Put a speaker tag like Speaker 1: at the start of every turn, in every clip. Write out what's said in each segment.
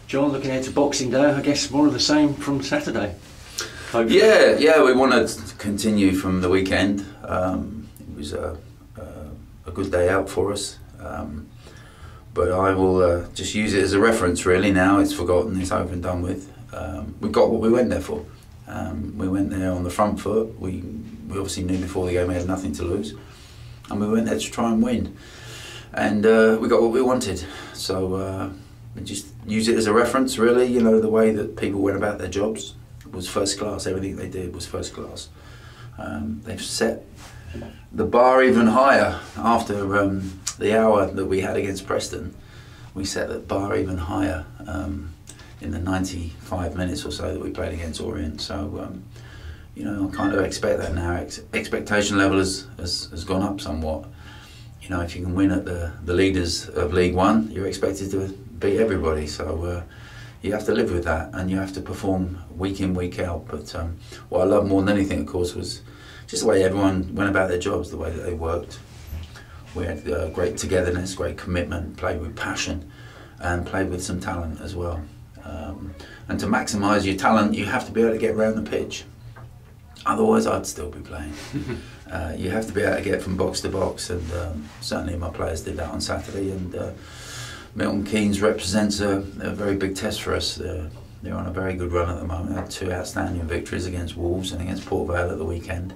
Speaker 1: John, looking ahead to Boxing Day, I guess more of the same from Saturday. Hopefully.
Speaker 2: Yeah, we want to continue from the weekend. It was a good day out for us, but I will just use it as a reference. Really, now it's forgotten, it's over and done with. We got what we went there for. We went there on the front foot. We obviously knew before the game we had nothing to lose, and we went there to try and win. And we got what we wanted. So we just use it as a reference. Really, you know, the way that people went about their jobs was first class. Everything they did was first class. They've set the bar even higher after the hour that we had against Preston. We set the bar even higher in the 95 minutes or so that we played against Orient. So you know, I kind of expect that now. Expectation level has gone up somewhat. You know, if you can win at the leaders of League One, you're expected to beat everybody. So you have to live with that, and you have to perform week in, week out. But what I love more than anything, of course, was just the way everyone went about their jobs, the way that they worked. We had great togetherness, great commitment, played with passion, and played with some talent as well. And to maximise your talent, you have to be able to get around the pitch. Otherwise, I'd still be playing. You have to be able to get from box to box, and certainly my players did that on Saturday. And Milton Keynes represents a very big test for us. They're on a very good run at the moment. They had 2 outstanding victories against Wolves and against Port Vale at the weekend.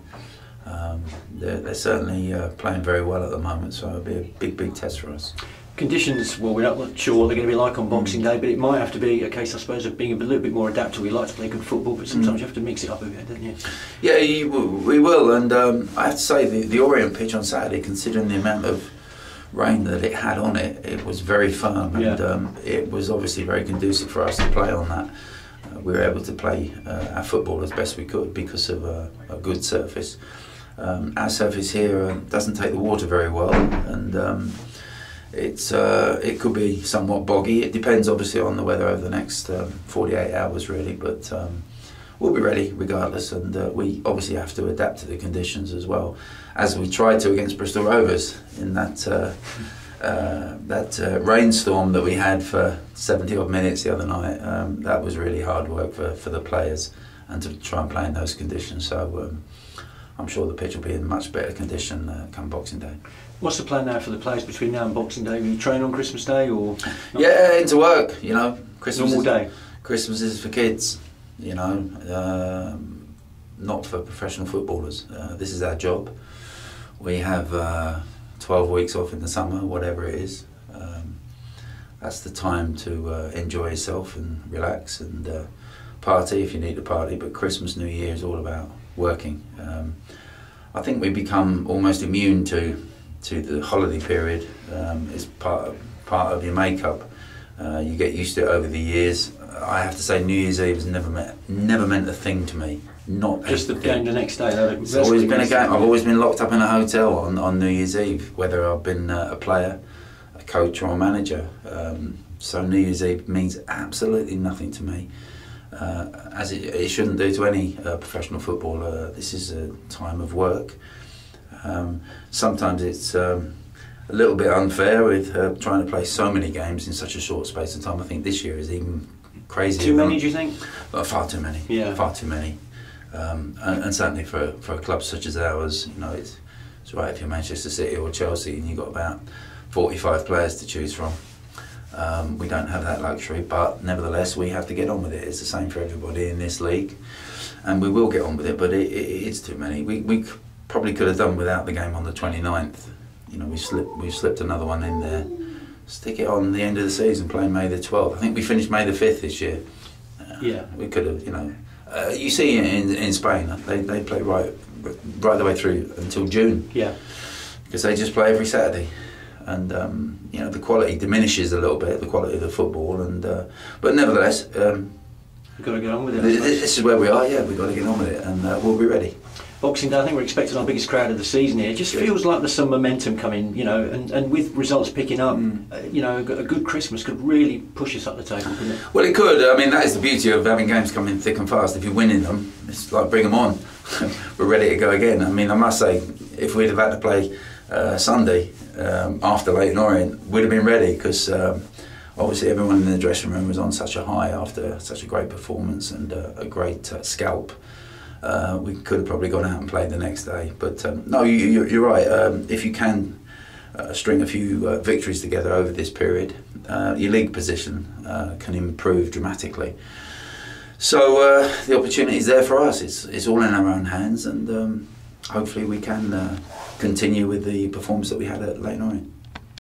Speaker 2: They're certainly playing very well at the moment, so it'll be a big test for us.
Speaker 1: Conditions, well, we're not sure what they're going to be like on Boxing Day, but it might have to be a case, I suppose, of being a little bit more adaptable. We like to play good football, but sometimes you have to mix it up a bit, don't you?
Speaker 2: Yeah, we will, and I have to say the Orient pitch on Saturday, considering the amount of rain that it had on it, it was very firm, and it was obviously very conducive for us to play on that. We were able to play our football as best we could because of a good surface. Our surface here doesn't take the water very well, and it could be somewhat boggy. It depends obviously on the weather over the next 48 hours really, but we'll be ready regardless, and we obviously have to adapt to the conditions as well, as we tried to against Bristol Rovers in that rainstorm that we had for 70 odd minutes the other night. That was really hard work for the players, and to try and play in those conditions. So I'm sure the pitch will be in much better condition come Boxing Day.
Speaker 1: What's the plan now for the players between now and Boxing Day? Will you train on Christmas Day or not?
Speaker 2: Yeah, into work, you know.
Speaker 1: Normal day.
Speaker 2: Christmas is for kids, you know, not for professional footballers. This is our job. We have 12 weeks off in the summer, whatever it is. That's the time to enjoy yourself and relax and party if you need to party, but Christmas, New Year is all about working. I think we become almost immune to the holiday period. It's part of your makeup. You get used to it over the years. I have to say, New Year's Eve has never meant a thing to me. Not
Speaker 1: just the game the next day.
Speaker 2: It's always been a game. I've always been locked up in a hotel on New Year's Eve, whether I've been a player, a coach, or a manager. So New Year's Eve means absolutely nothing to me, as it shouldn't do to any professional footballer. This is a time of work. Sometimes it's a little bit unfair with trying to play so many games in such a short space of time. I think this year is even crazier.
Speaker 1: Too many, do you think?
Speaker 2: Far too many.
Speaker 1: Yeah.
Speaker 2: Far too many. And certainly for a club such as ours, you know, it's right if you're Manchester City or Chelsea and you've got about 45 players to choose from. We don't have that luxury, but nevertheless we have to get on with it. It's the same for everybody in this league, and we will get on with it, but it is too many. We probably could have done without the game on the 29th. You know, we slipped another one in there. Stick it on the end of the season, play May the 12th. I think we finished May the 5th this year.
Speaker 1: Yeah.
Speaker 2: We could have, you know. You see in Spain, they play right the way through until June.
Speaker 1: Yeah.
Speaker 2: Because they just play every Saturday. And you know, the quality diminishes a little bit, the quality of the football, and but nevertheless,
Speaker 1: we've got to get on with it.
Speaker 2: This is where we are. Yeah, we've got to get on with it, and we'll be ready.
Speaker 1: Boxing Day, I think we're expecting our biggest crowd of the season here. It just feels like there's some momentum coming, you know, and with results picking up, you know, a good Christmas could really push us up the table, couldn't it?
Speaker 2: Well, it could. I mean, that is the beauty of having games coming thick and fast. If you're winning them, it's like bring them on. We're ready to go again. I mean, I must say, if we'd have had to play Sunday after Leyton Orient, we'd have been ready, because obviously everyone in the dressing room was on such a high after such a great performance and a great scalp. We could have probably gone out and played the next day, but no, you're right. If you can string a few victories together over this period, your league position can improve dramatically. So the opportunity is there for us. It's all in our own hands, and hopefully we can continue with the performance that we had at Leyton Orient.